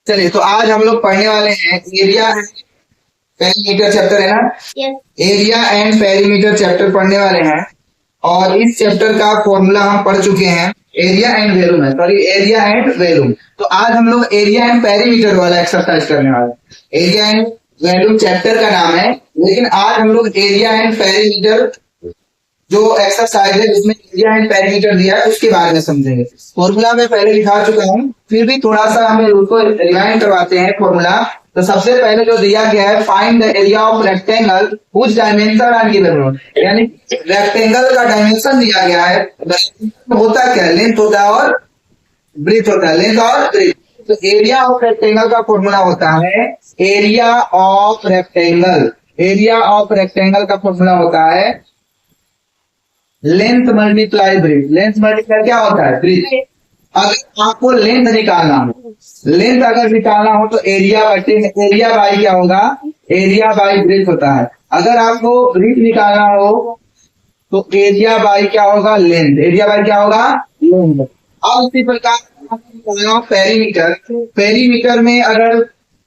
चलिए, तो आज हम लोग पढ़ने वाले हैं एरिया एंड पेरीमीटर चैप्टर, है ना। Yes. Area and perimeter chapter पढ़ने वाले हैं और इस चैप्टर का फॉर्मूला हम पढ़ चुके हैं। एरिया एंड वैल्यूम है, सॉरी, एरिया एंड वैल्यूम। तो आज हम लोग एरिया एंड पेरीमीटर वाला एक्सरसाइज करने वाले हैं। एरिया एंड वैल्यूम चैप्टर का नाम है, लेकिन आज हम लोग एरिया एंड पेरीमीटर जो एक्सरसाइज है उसमें एरिया एंड पेरीमीटर दिया है उसके बारे में समझेंगे। फॉर्मूला में पहले लिखा चुका हूँ, फिर भी थोड़ा सा हमें उसको रिवाइंड करवाते हैं फॉर्मूला। तो सबसे पहले जो दिया गया है, find the area of rectangle whose dimension are given, यानी रेक्टेंगल का डायमेंशन दिया गया है। होता क्या, लेंथ होता है और ब्रेथ होता है, लेंथ और ब्रेथ। तो एरिया ऑफ रेक्टेंगल का फॉर्मूला होता है area of rectangle. Area of rectangle का फॉर्मूला होता है length multiply breath. Length multiply क्या होता है, ब्रेथ। अगर आपको लेंथ निकालना हो, लेंथ अगर निकालना हो तो एरिया बाई क्या होगा, एरिया बाई ब्रेथ होता है। अगर आपको ब्रेथ निकालना हो तो एरिया बाई क्या होगा, लेंथ। एरिया बाई क्या होगा, लेंथ। अब इसी प्रकार पेरीमीटर। पेरीमीटर में अगर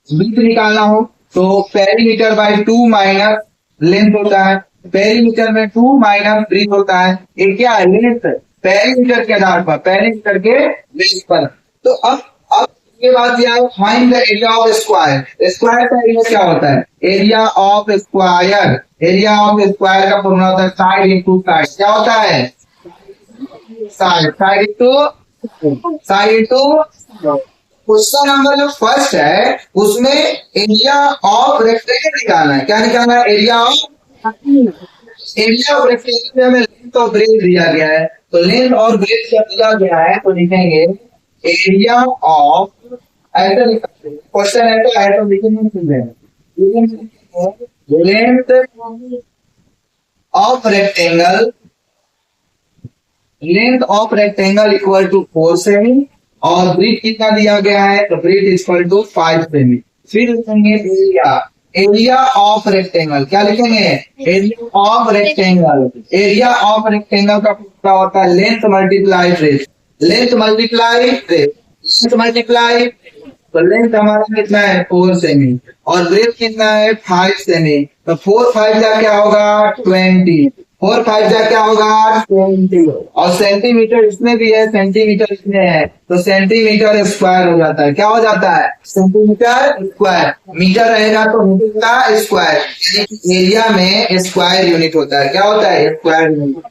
ब्रेथ निकालना हो तो पेरीमीटर बाई 2 माइनस लेंथ होता है। पेरीमीटर में 2 माइनस ब्रेथ होता है। ये क्या है, लेंथ। पेरीमीटर के आधार पर, पेरीमीटर के बेस पर। तो अब इसके बाद दिया है find the area of square. Square का एरिया क्या होता है, area of square. Area of square का फॉर्मूला होता है साइड इंटू साइड। क्या होता है, side. Side into question number जो फर्स्ट है उसमें एरिया ऑफ रेक्टेंगल निकालना है। क्या निकालना है, एरिया ऑफ रेक्टेंगल में हमें लेंथ और ब्रेथ दिया गया है। तो लेंथ और ब्रेथ जब दिया गया है तो लिखेंगे एरिया ऑफ, ऐसा लिखते हैं क्वेश्चन है तो लिखेंगे length of rectangle. Length of rectangle equal to 4 सेमी और ब्रेथ कितना दिया गया है, तो ब्रेथ इक्वल टू 5 सेमी। फिर लिखेंगे एरिया। एरिया ऑफ रेक्टेंगल क्या लिखेंगे, area of rectangle. Area of rectangle का क्या होता है, length multiply breath. Length multiply breath, length multiply. तो लेंथ हमारा कितना है, 4 सेमी और ब्रेथ कितना है, 5 सेमी। तो 4 5 जा क्या होगा, 20। 4 5 जा क्या होगा, 20। और सेंटीमीटर इसमें भी है, सेंटीमीटर इसमें है, तो सेंटीमीटर स्क्वायर हो जाता है। क्या हो जाता है, सेंटीमीटर स्क्वायर। मीटर रहेगा तो मीटर का स्क्वायर, यानी एरिया में स्क्वायर यूनिट होता है। क्या होता है, स्क्वायर यूनिट।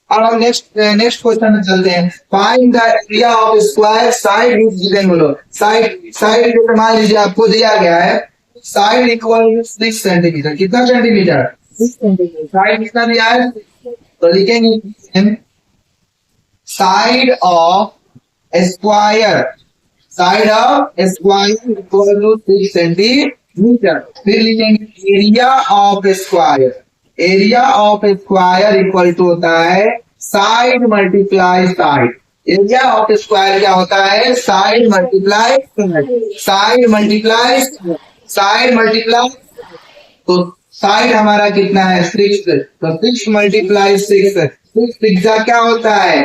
अब हम नेक्स्ट क्वेश्चन में चलते हैं। Find the area of square side is given below. Side मान लीजिए आपको दिया गया है साइड इक्वल 6 सेंटीमीटर। कितना सेंटीमीटर, 6 सेंटीमीटर। साइड कितना दिया है, तो लिखेंगे side of square. Side of square equal to 6 centimetre. फिर लिखेंगे area of square. Area of square equal to होता है side multiply side. Area of square क्या होता है, side multiply side multiply side multiply. तो साइड हमारा कितना है, 6। तो 6 मल्टीप्लाई 6, 6 क्या होता है,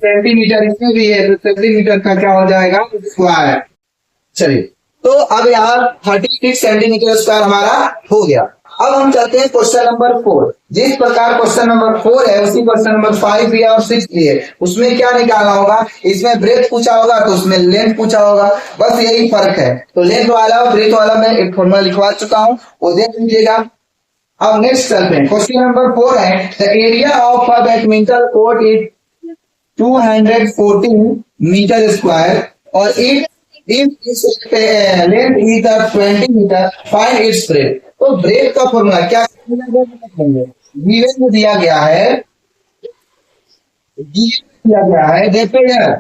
सेंटीमीटर। इसमें भी है तो सेंटीमीटर का क्या हो जाएगा, स्क्वायर। चलिए, तो अब यहाँ 36 सेंटीमीटर स्क्वायर हमारा हो गया। अब हम चलते हैं क्वेश्चन नंबर 4। जिस प्रकार क्वेश्चन नंबर 4 है उसी क्वेश्चन नंबर 5 भी है और 6 भी है। उसमें क्या निकालना होगा, इसमें ब्रेथ पूछा होगा तो उसमें लेंथ पूछा होगा, बस यही फर्क है। तो लेंथ वाला और ब्रेथ वाला मैं एक फॉर्मूला लिखवा चुका हूँ, वो देख लीजिएगा। अब नेक्स्ट चलते हैं, क्वेश्चन नंबर 4 है the area of a badminton court is 214 metre square और it if its length is 20 meter, find its breadth। तो ब्रेथ का फॉर्मूला क्या गिवन में दिया गया है, देखो यार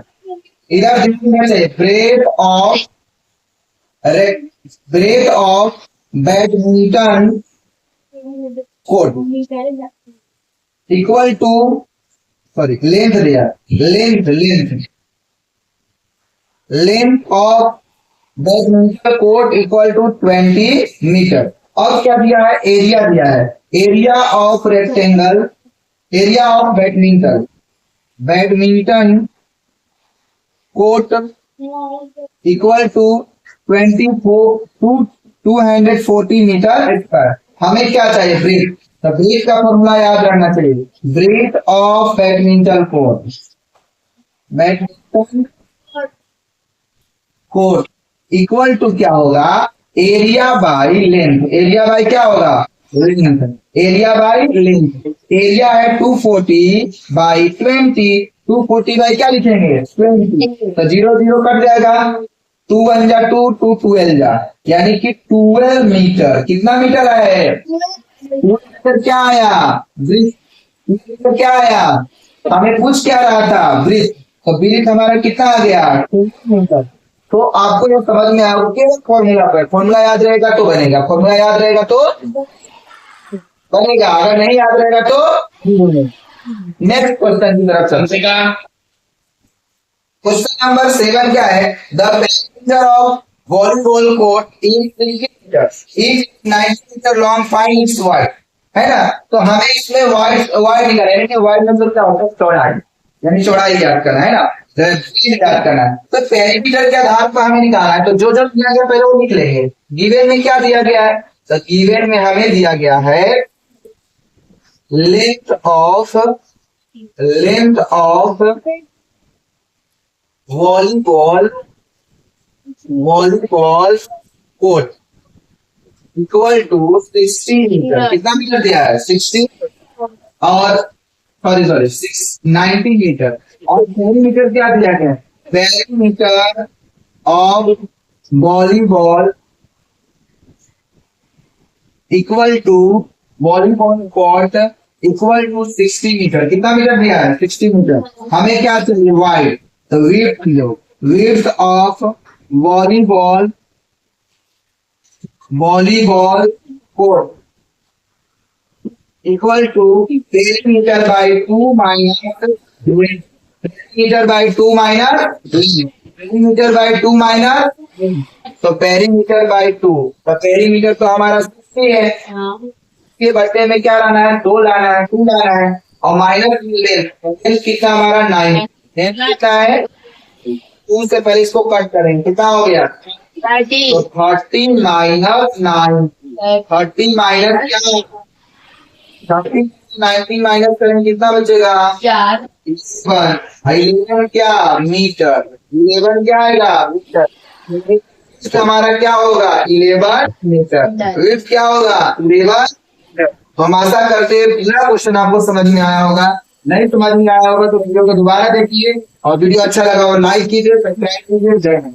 इधर देखना चाहिए। Breadth of badminton court equal to, sorry length दिया, length of badminton court equal to 20 metre. अब क्या दिया है, एरिया दिया है। Area of rectangle, area of badminton court equal to 240 metre square. हमें क्या चाहिए? ब्रेथ। तो ब्रेथ का फॉर्मूला याद रहना चाहिए। Breadth of badminton court, badminton court equal to क्या होगा? Area by length. Area by क्या होगा? Length. Area by length. Area है 240 बाई 20। 240 बाई क्या लिखेंगे? 20। तो 0 0 कट जाएगा। 2 1 जा 2, 2 12 जा, यानी कि 12 मीटर। कितना मीटर है? 12 मीटर। क्या आया? ब्रिज। मीटर क्या आया? हमें पूछ क्या रहा था? ब्रिज। तो ब्रिज हमारा कितना आ गया? 12 मीटर। तो आपको ये समझ में आया कि फॉर्मूला पर, फॉर्मूला याद रहेगा तो बनेगा, फॉर्मूला याद रहेगा तो बनेगा, अगर नहीं याद रहेगा तो नेक्स्ट क्वेश्चन की तरफ चलते हैं। क्वेश्चन नंबर 7 क्या है? The perimeter of volleyball court is 90 metre long, find its wide. है ना? तो हमें इसमें वाइड निकालना है। वाइड मतलब क्या होता है? चौड़ाई, यानी चौड़ाई याद करना है ना, याद करना है। तो पेरीमीटर के आधार पर हमें निकालना है। तो जो जो दिया गया पहले वो लिख लेंगे। गिवन में क्या दिया गया है? तो गिवन में हमें दिया गया है length of volleyball court equal to 60 metre. कितना मीटर दिया है? 60। और सॉरी 90 मीटर। और पेरीमीटर क्या दिया गया? Perimeter of volleyball equal to volleyball court equal to 60 metre. कितना मीटर दिया है? 60 मीटर। हमें क्या चाहिए? वाइड। तो width of volleyball court equal to perimeter by 2 minus perimeter by 2 minus तो पेरीमीटर बाई 2। तो पेरीमीटर तो हमारा 60 है। के बट्टे में क्या लाना है? 2 लाना है, 2 लाना है। और माइनस लेंथ कितना हमारा? 9। लेंथ कितना है? 2 से पहले इसको कट करेंगे। कितना हो गया? 30। तो 30 माइनस 9। 30 माइनस क्या? 30 19 माइनस करेंगे, कितना बचेगा? 4। 11 क्या? मीटर। 11 क्या आएगा? मीटर। हमारा क्या होगा? 11 मीटर। विड्थ क्या होगा? 11। तो हम आशा करते हैं पूरा क्वेश्चन आपको समझ में आया होगा। नहीं समझ में आया होगा तो वीडियो को दोबारा देखिए, और वीडियो अच्छा लगा हो लाइक कीजिए, सब्सक्राइब कीजिए। जय हिंद।